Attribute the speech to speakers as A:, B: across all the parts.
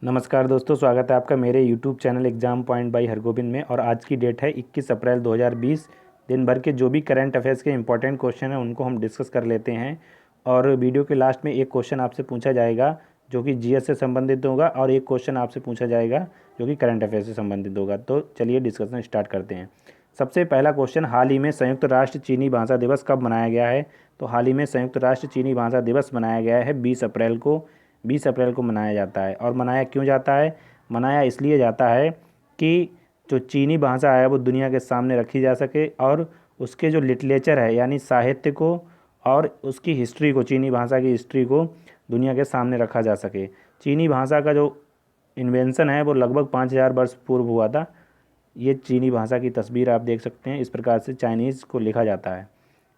A: नमस्कार दोस्तों, स्वागत है आपका मेरे YouTube channel exam point by Hargovind में। और आज की डेट है 21 अप्रैल 2020। दिन भर के जो भी करंट अफेयर्स के इंपॉर्टेंट क्वेश्चन हैं उनको हम डिस्कस कर लेते हैं। और वीडियो के लास्ट में एक क्वेश्चन आपसे पूछा जाएगा जो कि जीएस से संबंधित होगा, और एक क्वेश्चन आपसे पूछा जाएगा जो कि करंट अफेयर से संबंधित होगा। तो चलिए डिस्कशन स्टार्ट करते हैं। सबसे पहला क्वेश्चन, हाल ही में संयुक्त राष्ट्र चीनी भाषा दिवस कब मनाया गया है? तो हाल ही में संयुक्त राष्ट्र चीनी भाषा दिवस मनाया गया है 20 अप्रैल को। 20 अप्रैल को मनाया जाता है। और मनाया क्यों जाता है? मनाया इसलिए जाता है कि जो चीनी भाषा है वो दुनिया के सामने रखी जा सके, और उसके जो लिटरेचर है यानी साहित्य को और उसकी हिस्ट्री को, चीनी भाषा की हिस्ट्री को दुनिया के सामने रखा जा सके। चीनी भाषा का जो इन्वेंशन है वो लगभग 5000 वर्ष पूर्व हुआ था। ये चीनी भाषा की तस्वीर आप देख सकते हैं, इस प्रकार से चाइनीज़ को लिखा जाता है।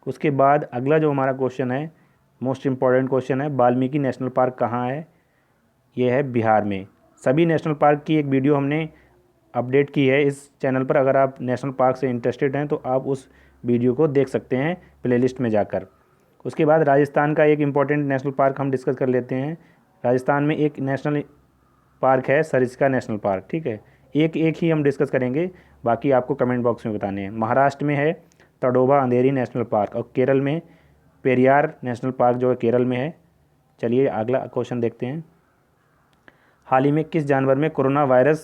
A: उसके बाद अगला जो हमारा क्वेश्चन है, मोस्ट इम्पॉर्टेंट क्वेश्चन है, वाल्मीकि नेशनल पार्क कहाँ है? ये है बिहार में। सभी नेशनल पार्क की एक वीडियो हमने अपडेट की है इस चैनल पर। अगर आप नेशनल पार्क से इंटरेस्टेड हैं तो आप उस वीडियो को देख सकते हैं प्लेलिस्ट में जाकर। उसके बाद राजस्थान का एक इम्पॉर्टेंट नेशनल पार्क हम डिस्कस कर लेते हैं। राजस्थान में एक नेशनल पार्क है सरिस्का नेशनल पार्क, ठीक है। एक एक ही हम डिस्कस करेंगे, बाकी आपको कमेंट बॉक्स में बताने हैं। महाराष्ट्र में है तडोबा अंधेरी नेशनल पार्क, और केरल में पेरियार नेशनल पार्क जो है केरल में है। चलिए अगला क्वेश्चन देखते हैं। हाल ही में किस जानवर में कोरोना वायरस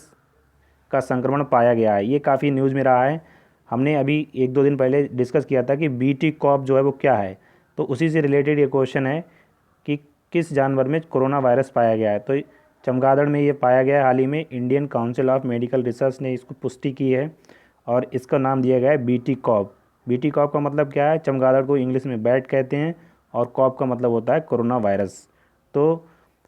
A: का संक्रमण पाया गया है? ये काफ़ी न्यूज़ में रहा है। हमने अभी एक दो दिन पहले डिस्कस किया था कि बीटी कॉप जो है वो क्या है, तो उसी से रिलेटेड ये क्वेश्चन है कि किस जानवर में कोरोना वायरस पाया गया है। तो चमगादड़ में ये पाया गया है हाल ही में। Indian council of medical research ने इसको पुष्टि की है और इसका नाम दिया गया है बीटी कॉप। बीटी कॉप का मतलब क्या है? चमगादड़ को इंग्लिश में बैट कहते हैं, और कॉप का मतलब होता है कोरोना वायरस। तो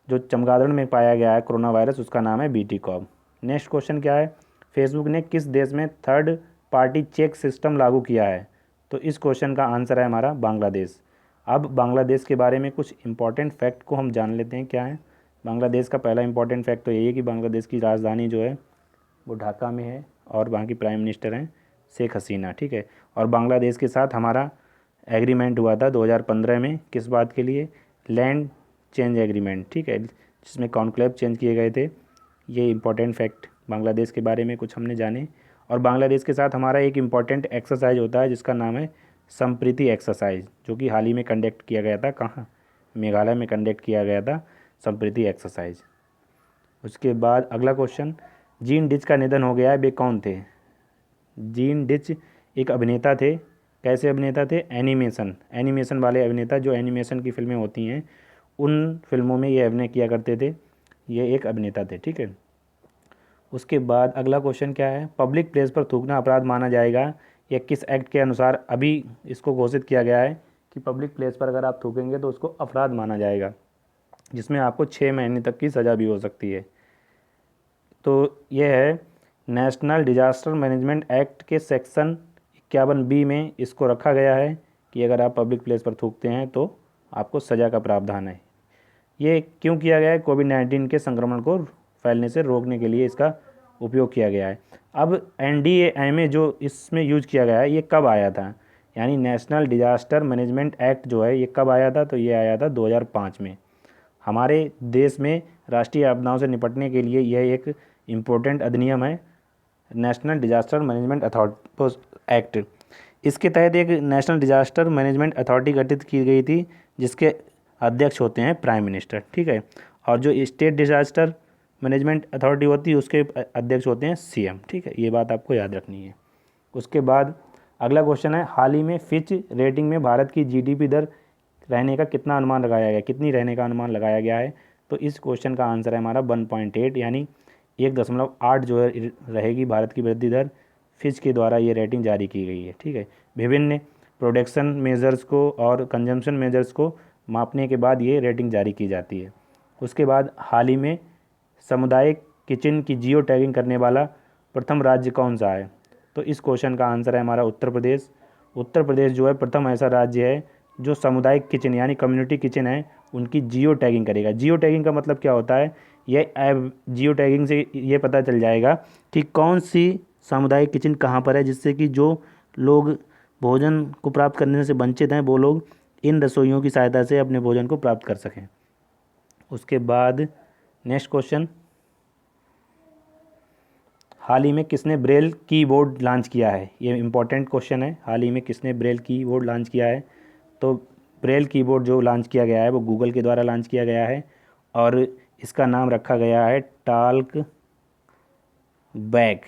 A: जो चमगादड़ में पाया गया है कोरोना वायरस, उसका नाम है बीटी कॉप। नेक्स्ट क्वेश्चन क्या है? फेसबुक ने किस देश में थर्ड पार्टी चेक सिस्टम लागू किया है? तो इस क्वेश्चन का आंसर है हमारा बांग्लादेश। अब बांग्लादेश के बारे में कुछ इंपॉर्टेंट फैक्ट को हम जान लेते हैं क्या है। बांग्लादेश का पहला इंपॉर्टेंट फैक्ट तो यही है कि बांग्लादेश की राजधानी जो है वो ढाका में है, और वहाँ की प्राइम मिनिस्टर हैं शेख हसीना, ठीक है। और बांग्लादेश के साथ हमारा एग्रीमेंट हुआ था 2015 में, किस बात के लिए? लैंड चेंज एग्रीमेंट, ठीक है, जिसमें कॉन्क्लेव चेंज किए गए थे। ये इंपॉर्टेंट फैक्ट बांग्लादेश के बारे में कुछ हमने जाने। और बांग्लादेश के साथ हमारा एक इम्पॉर्टेंट एक्सरसाइज होता है जिसका नाम है संप्रीति एक्सरसाइज, जो कि हाल ही में कंडक्ट किया गया था। कहाँ? मेघालय में कंडक्ट किया गया था संप्रीति एक्सरसाइज। उसके बाद अगला क्वेश्चन, जीन डिच का निधन हो गया है, वे कौन थे? जीन डिच एक अभिनेता थे। कैसे अभिनेता थे? एनिमेशन वाले अभिनेता, जो एनिमेशन की फिल्में होती हैं उन फिल्मों में ये अभिनय किया करते थे। ये एक अभिनेता थे, ठीक है। उसके बाद अगला क्वेश्चन क्या है? पब्लिक प्लेस पर थूकना अपराध माना जाएगा, या किस एक्ट के अनुसार अभी इसको घोषित किया गया है कि पब्लिक प्लेस पर अगर आप थूकेंगे तो उसको अपराध माना जाएगा, जिसमें आपको 6 महीने तक की सज़ा भी हो सकती है। तो यह है नेशनल डिजास्टर मैनेजमेंट एक्ट के सेक्शन 51B में इसको रखा गया है कि अगर आप पब्लिक प्लेस पर थूकते हैं तो आपको सज़ा का प्रावधान है। ये क्यों किया गया है? कोविड-19 के संक्रमण को फैलने से रोकने के लिए इसका उपयोग किया गया है। अब NDAMA जो इसमें यूज किया गया है, ये कब आया था? यानी नेशनल डिजास्टर मैनेजमेंट एक्ट जो है ये कब आया था? तो ये आया था 2005 में। हमारे देश में राष्ट्रीय आपदाओं से निपटने के लिए यह एक इम्पोर्टेंट अधिनियम है, national disaster management authority act. इसके तहत एक नेशनल डिजास्टर मैनेजमेंट अथॉरिटी गठित की गई थी, जिसके अध्यक्ष होते हैं प्राइम मिनिस्टर, ठीक है। और जो स्टेट डिजास्टर मैनेजमेंट अथॉरिटी होती है उसके अध्यक्ष होते हैं CM, ठीक है। ये बात आपको याद रखनी है। उसके बाद अगला क्वेश्चन है, हाल ही में फिच रेटिंग में भारत की GDP दर रहने का कितना अनुमान लगाया गया, कितनी रहने का अनुमान लगाया गया है? तो इस क्वेश्चन का आंसर है हमारा 1.8, यानी 1.8 जो है रहेगी भारत की वृद्धि दर। फिच के द्वारा ये रेटिंग जारी की गई है, ठीक है। विभिन्न प्रोडक्शन मेजर्स को और कंजम्पशन मेजर्स को मापने के बाद ये रेटिंग जारी की जाती है। उसके बाद हाल ही में सामुदायिक किचन की जियो टैगिंग करने वाला प्रथम राज्य कौन सा है? तो इस क्वेश्चन का आंसर है हमारा उत्तर प्रदेश। उत्तर प्रदेश जो है प्रथम ऐसा राज्य है जो सामुदायिक किचन यानी कम्युनिटी किचन है उनकी जियो टैगिंग करेगा। जियो टैगिंग का मतलब क्या होता है? ये ऐप जियो टैगिंग से ये पता चल जाएगा कि कौन सी सामुदायिक किचन कहाँ पर है, जिससे कि जो लोग भोजन को प्राप्त करने से वंचित हैं वो लोग इन रसोइयों की सहायता से अपने भोजन को प्राप्त कर सकें। उसके बाद नेक्स्ट क्वेश्चन, हाल ही में किसने ब्रेल कीबोर्ड लॉन्च किया है? ये इंपॉर्टेंट क्वेश्चन है। हाल ही में किसने ब्रेल कीबोर्ड लॉन्च किया है? तो ब्रेल कीबोर्ड जो लॉन्च किया गया है वो गूगल के द्वारा लॉन्च किया गया है और इसका नाम रखा गया है टॉल्क बैग।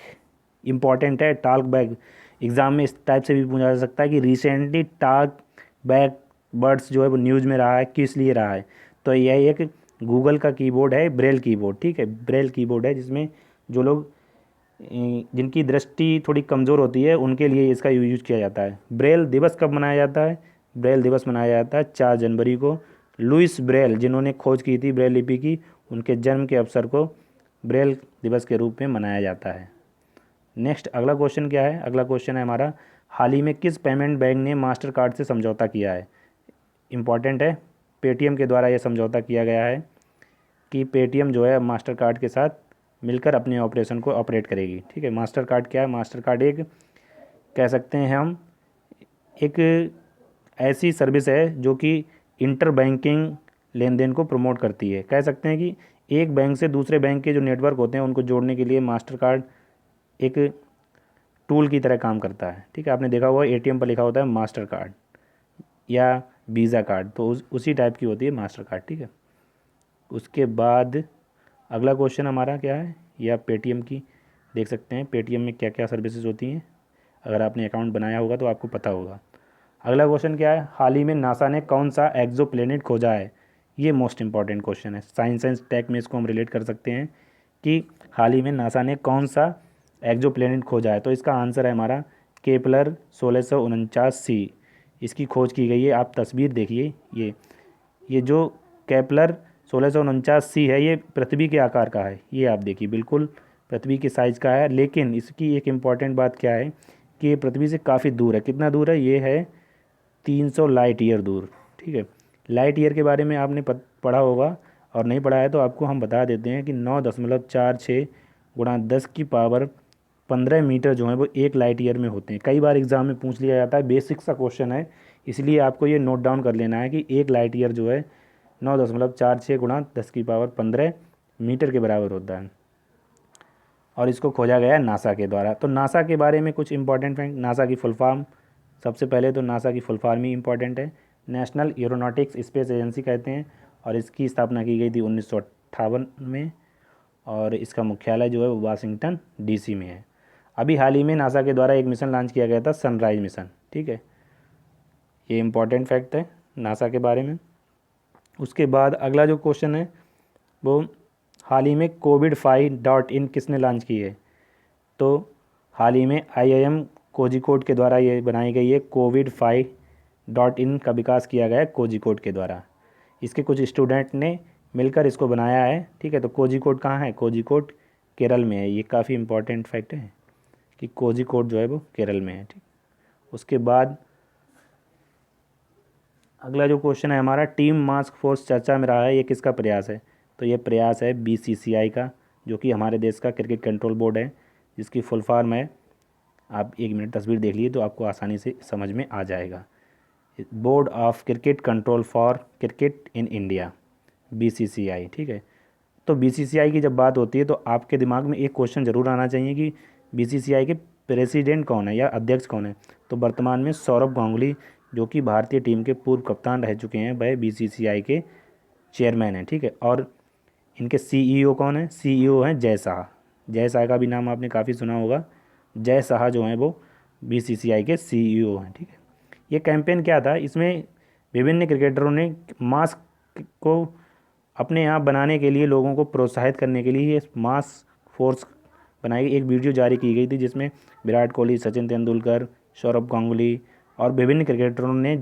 A: इम्पॉर्टेंट है टॉल्क बैग। एग्ज़ाम में इस टाइप से भी पूछा जा सकता है कि रिसेंटली टॉल्क बैग वर्ड्स जो है वो न्यूज़ में रहा है, किस लिए रहा है? तो यह एक गूगल का कीबोर्ड है, ब्रेल कीबोर्ड। ठीक है, ब्रेल कीबोर्ड है जिसमें जो लोग जिनकी दृष्टि थोड़ी कमज़ोर होती है उनके लिए इसका यूज किया जाता है। ब्रेल दिवस कब मनाया जाता है? ब्रेल दिवस मनाया जाता है 4 जनवरी को। लुइस ब्रेल जिन्होंने खोज की थी ब्रेल लिपि की, उनके जन्म के अवसर को ब्रेल दिवस के रूप में मनाया जाता है। नेक्स्ट अगला क्वेश्चन क्या है? अगला क्वेश्चन है हमारा, हाल ही में किस पेमेंट बैंक ने मास्टर कार्ड से समझौता किया है? इम्पॉर्टेंट है, पेटीएम के द्वारा यह समझौता किया गया है कि पेटीएम जो है मास्टर कार्ड के साथ मिलकर अपने ऑपरेशन को ऑपरेट करेगी। ठीक है, मास्टर कार्ड क्या है? मास्टर कार्ड एक कह सकते हैं हम एक ऐसी सर्विस है जो कि इंटर बैंकिंग लेन देन को प्रमोट करती है। कह सकते हैं कि एक बैंक से दूसरे बैंक के जो नेटवर्क होते हैं उनको जोड़ने के लिए मास्टर कार्ड एक टूल की तरह काम करता है। ठीक है, आपने देखा हुआ एटीएम पर लिखा होता है मास्टर कार्ड या वीज़ा कार्ड, तो उसी टाइप की होती है मास्टर कार्ड। ठीक है, उसके बाद अगला क्वेश्चन हमारा क्या है? ये आप पेटीएम की देख सकते हैं, पेटीएम में क्या क्या सर्विसेज होती हैं। अगर आपने अकाउंट बनाया होगा तो आपको पता होगा। अगला क्वेश्चन क्या है? हाल ही में नासा ने कौन सा एक्सो प्लेनेट खोजा है? ये मोस्ट इंपॉर्टेंट क्वेश्चन है। साइंस एंड टेक में इसको हम रिलेट कर सकते हैं कि हाल ही में नासा ने कौन सा एक्सो प्लेनेट खोजा है। तो इसका आंसर है हमारा केपलर 1649c। इसकी खोज की गई है। आप तस्वीर देखिए, ये जो केपलर 1649c है ये पृथ्वी के आकार का है। ये आप देखिए बिल्कुल पृथ्वी के साइज़ का है, लेकिन इसकी एक इम्पॉर्टेंट बात क्या है कि ये पृथ्वी से काफ़ी दूर है। कितना दूर है? ये है 300 लाइट ईयर दूर। ठीक है, लाइट ईयर के बारे में आपने पढ़ा होगा, और नहीं पढ़ा है तो आपको हम बता देते हैं कि 9.46 गुणा 10⁻15 मीटर जो है वो एक लाइट ईयर में होते हैं। कई बार एग्ज़ाम में पूछ लिया जाता है, बेसिक सा क्वेश्चन है, इसलिए आपको ये नोट डाउन कर लेना है कि एक लाइट ईयर जो है 9.46 गुणा 10⁻15 मीटर के बराबर होता है। और इसको खोजा गया है नासा के द्वारा। तो नासा के बारे में कुछ इंपॉर्टेंट फैक्ट। नासा की फुल फॉर्म, सबसे पहले तो नासा की फुल फॉर्म ही इंपॉर्टेंट है। नेशनल एरोनॉटिक्स स्पेस एजेंसी कहते हैं, और इसकी स्थापना की गई थी 1958 में, और इसका मुख्यालय जो है वो वाशिंगटन डीसी में है। अभी हाल ही में नासा के द्वारा एक मिशन लॉन्च किया गया था, सनराइज मिशन। ठीक है, ये इंपॉर्टेंट फैक्ट है नासा के बारे में। उसके बाद अगला जो क्वेश्चन है वो, हाल ही में covid5.in किसने लॉन्च की है? तो हाल ही में IIM कोझिकोड के द्वारा ये बनाई गई है। covid5.in का विकास किया गया है कोझिकोड के द्वारा। इसके कुछ स्टूडेंट ने मिलकर इसको बनाया है। ठीक है, तो कोझिकोड कहाँ है? कोझिकोड केरल में है। ये काफ़ी इंपॉर्टेंट फैक्ट है कि कोझिकोड जो है वो केरल में है। ठीक, उसके बाद अगला जो क्वेश्चन है हमारा, टीम मास्क फोर्स चर्चा में रहा है, ये किसका प्रयास है? तो ये प्रयास है BCCI का, जो कि हमारे देश का क्रिकेट कंट्रोल बोर्ड है, जिसकी फुल फॉर्म है, आप 1 मिनट तस्वीर देख लिए तो आपको आसानी से समझ में आ जाएगा। Board of cricket control for cricket in India, BCCI। ठीक है, तो BCCI की जब बात होती है तो आपके दिमाग में एक क्वेश्चन ज़रूर आना चाहिए कि BCCI के प्रेसिडेंट कौन है या अध्यक्ष कौन है? तो वर्तमान में सौरभ गांगुली, जो कि भारतीय टीम के पूर्व कप्तान रह चुके हैं, वह BCCI के चेयरमैन हैं। ठीक है, और इनके CEO कौन है? CEO हैं जय शाह। जय शाह का भी नाम आपने काफ़ी सुना होगा। जय शाह जो हैं वो BCCI के CEO हैं। ठीक है, ये कैंपेन क्या था? इसमें विभिन्न क्रिकेटरों ने मास्क को अपने यहाँ बनाने के लिए, लोगों को प्रोत्साहित करने के लिए ये मास्क फोर्स बनाई। एक वीडियो जारी की गई थी जिसमें विराट कोहली, सचिन तेंदुलकर, सौरभ गांगुली और विभिन्न क्रिकेटरों ने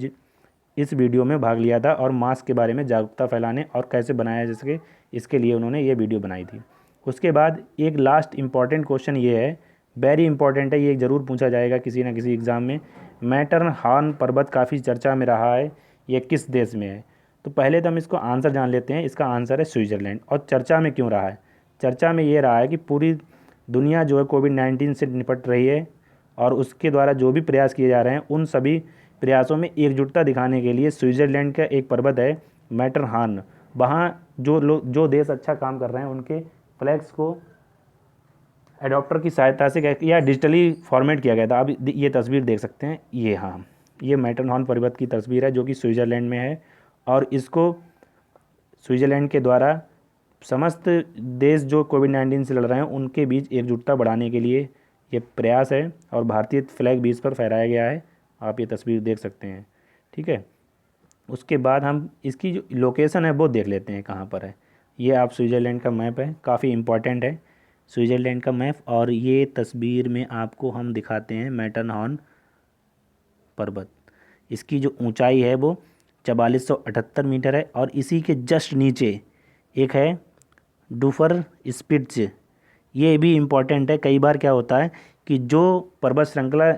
A: इस वीडियो में भाग लिया था, और मास्क के बारे में जागरूकता फैलाने और कैसे बनाया जा सके इसके लिए उन्होंने ये वीडियो बनाई थी। उसके बाद एक लास्ट इम्पॉर्टेंट क्वेश्चन ये है, वेरी इंपॉर्टेंट है, ये ज़रूर पूछा जाएगा किसी न किसी एग्ज़ाम में। मैटरहॉर्न पर्वत काफ़ी चर्चा में रहा है, ये किस देश में है? तो पहले तो हम इसको आंसर जान लेते हैं। इसका आंसर है स्विट्ज़रलैंड। और चर्चा में क्यों रहा है? चर्चा में ये रहा है कि पूरी दुनिया जो है कोविड-19 से निपट रही है, और उसके द्वारा जो भी प्रयास किए जा रहे हैं उन सभी प्रयासों में एकजुटता दिखाने के लिए स्विट्ज़रलैंड का एक पर्वत है मैटरहॉर्न, वहाँ जो देश अच्छा काम कर रहे हैं उनके फ्लैग्स को एडॉप्टर की सहायता से क्या या डिजिटली फॉर्मेट किया गया था। अब ये तस्वीर देख सकते हैं, ये हाँ, ये मैटरहॉर्न पर्वत की तस्वीर है जो कि स्विट्ज़रलैंड में है। और इसको स्विट्ज़रलैंड के द्वारा समस्त देश जो कोविड-19 से लड़ रहे हैं उनके बीच एकजुटता बढ़ाने के लिए ये प्रयास है, और भारतीय फ्लैग भी इस पर फहराया गया है। आप ये तस्वीर देख सकते हैं, ठीक है। उसके बाद हम इसकी जो लोकेशन है वो देख लेते हैं कहाँ पर है। ये आप स्विट्ज़रलैंड का मैप है, काफ़ी इम्पोर्टेंट है स्विट्ज़रलैंड का मैप। और ये तस्वीर में आपको हम दिखाते हैं मैटरहॉर्न पर्वत। इसकी जो ऊंचाई है वो 4478 मीटर है। और इसी के जस्ट नीचे एक है डूफर स्पिट्ज। ये भी इम्पॉर्टेंट है। कई बार क्या होता है कि जो पर्वत श्रृंखला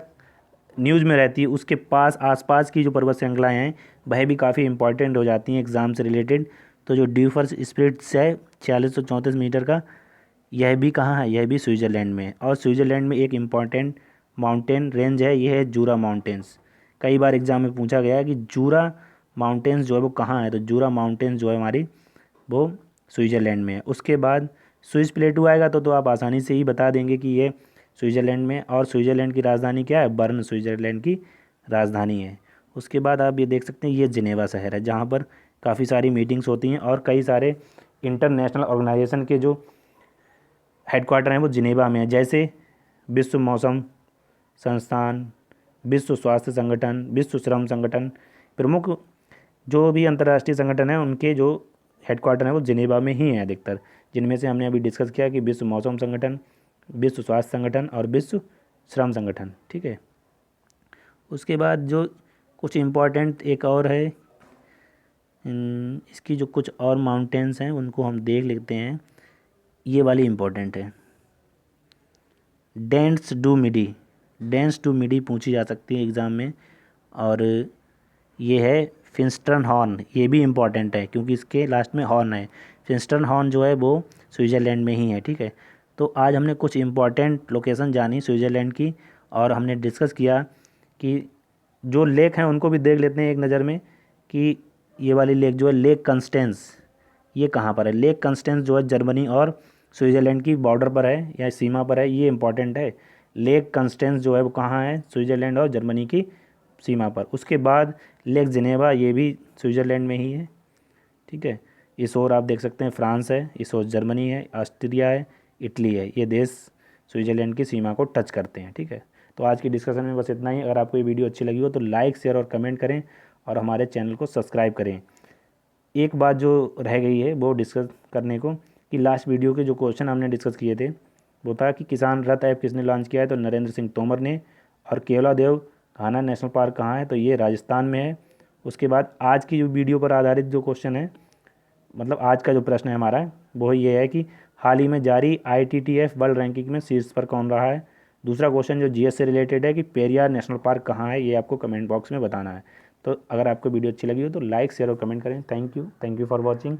A: न्यूज़ में रहती है उसके पास आसपास की जो पर्वत श्रृंखलाएँ हैं वह भी काफ़ी इंपॉर्टेंट हो जाती हैं एग्ज़ाम से रिलेटेड। तो जो ड्यूफर स्पिट्स है 4634 मीटर का, यह भी कहाँ है, यह भी स्विट्ज़रलैंड में है। और स्विट्ज़रलैंड में एक इम्पॉर्टेंट माउंटेन रेंज है, यह है जूरा माउंटेन्स। कई बार एग्ज़ाम में पूछा गया है कि जूरा माउंटेन्स जो है वो कहाँ है, तो जूरा माउंटेन्स जो है हमारी वो स्विट्ज़रलैंड में है। उसके बाद स्विस प्लेटू आएगा तो आप आसानी से ही बता देंगे कि ये स्विट्ज़रलैंड में। और स्विट्ज़रलैंड की राजधानी क्या है, बर्न स्विट्ज़रलैंड की राजधानी है। उसके बाद आप ये देख सकते हैं ये जिनेवा शहर है जहाँ पर काफ़ी सारी मीटिंग्स होती हैं और कई सारे इंटरनेशनल ऑर्गेनाइजेशन के जो हेडक्वार्टर हैं वो जिनेवा में है, जैसे विश्व मौसम संस्थान, विश्व स्वास्थ्य संगठन, विश्व श्रम संगठन। प्रमुख जो भी अंतर्राष्ट्रीय संगठन है उनके जो हेडक्वार्टर हैं वो जिनेवा में ही हैं अधिकतर, जिनमें से हमने अभी डिस्कस किया कि विश्व मौसम संगठन, विश्व स्वास्थ्य संगठन और विश्व श्रम संगठन, ठीक है। उसके बाद जो कुछ इम्पोर्टेंट एक और है, इसकी जो कुछ और माउंटेन्स हैं उनको हम देख लेते हैं। ये वाली इम्पोर्टेंट है, डेंस डू मिडी। डेंस डू मिडी पूछी जा सकती है एग्ज़ाम में। और ये है फिंस्टर्न हॉर्न, ये भी इम्पॉर्टेंट है क्योंकि इसके लास्ट में हॉर्न है। फिंस्टर्न हॉर्न जो है वो स्विट्ज़रलैंड में ही है, ठीक है। तो आज हमने कुछ इम्पॉर्टेंट लोकेशन जानी स्विट्ज़रलैंड की, और हमने डिस्कस किया कि जो लेक हैं उनको भी देख लेते हैं एक नज़र में कि ये वाली लेक जो है लेक कंस्टेंस, ये कहाँ पर है। लेक कंस्टेंस जो है जर्मनी और स्विट्ज़रलैंड की बॉर्डर पर है या सीमा पर है, ये इंपॉर्टेंट है। लेक कंस्टेंस जो है वो कहाँ है, स्विट्ज़रलैंड और जर्मनी की सीमा पर। उसके बाद लेक जिनेवा, ये भी स्विट्ज़रलैंड में ही है, ठीक है। इस ओर आप देख सकते हैं फ्रांस है, इस ओर जर्मनी है, ऑस्ट्रिया है, इटली है। ये देश स्विट्ज़रलैंड की सीमा को टच करते हैं, ठीक है। तो आज की डिस्कशन में बस इतना ही। अगर आपको ये वीडियो अच्छी लगी हो तो लाइक, शेयर और कमेंट करें और हमारे चैनल को सब्सक्राइब करें। एक बात जो रह गई है वो डिस्कस करने को कि लास्ट वीडियो के जो क्वेश्चन हमने डिस्कस किए थे वो था कि किसान रथ ऐप किसने लॉन्च किया है, तो नरेंद्र सिंह तोमर ने। और केवलादेव कान्हा नेशनल पार्क कहाँ है, तो ये राजस्थान में है। उसके बाद आज की जो वीडियो पर आधारित जो क्वेश्चन है, मतलब आज का जो प्रश्न है हमारा वो ये है कि हाल ही में जारी ITTF वर्ल्ड रैंकिंग में शीर्ष पर कौन रहा है। दूसरा क्वेश्चन जो GS से रिलेटेड है कि पेरियार नेशनल पार्क कहाँ है, ये आपको कमेंट बॉक्स में बताना है। तो अगर आपको वीडियो अच्छी लगी हो तो लाइक, शेयर और कमेंट करें। Thank you for watching.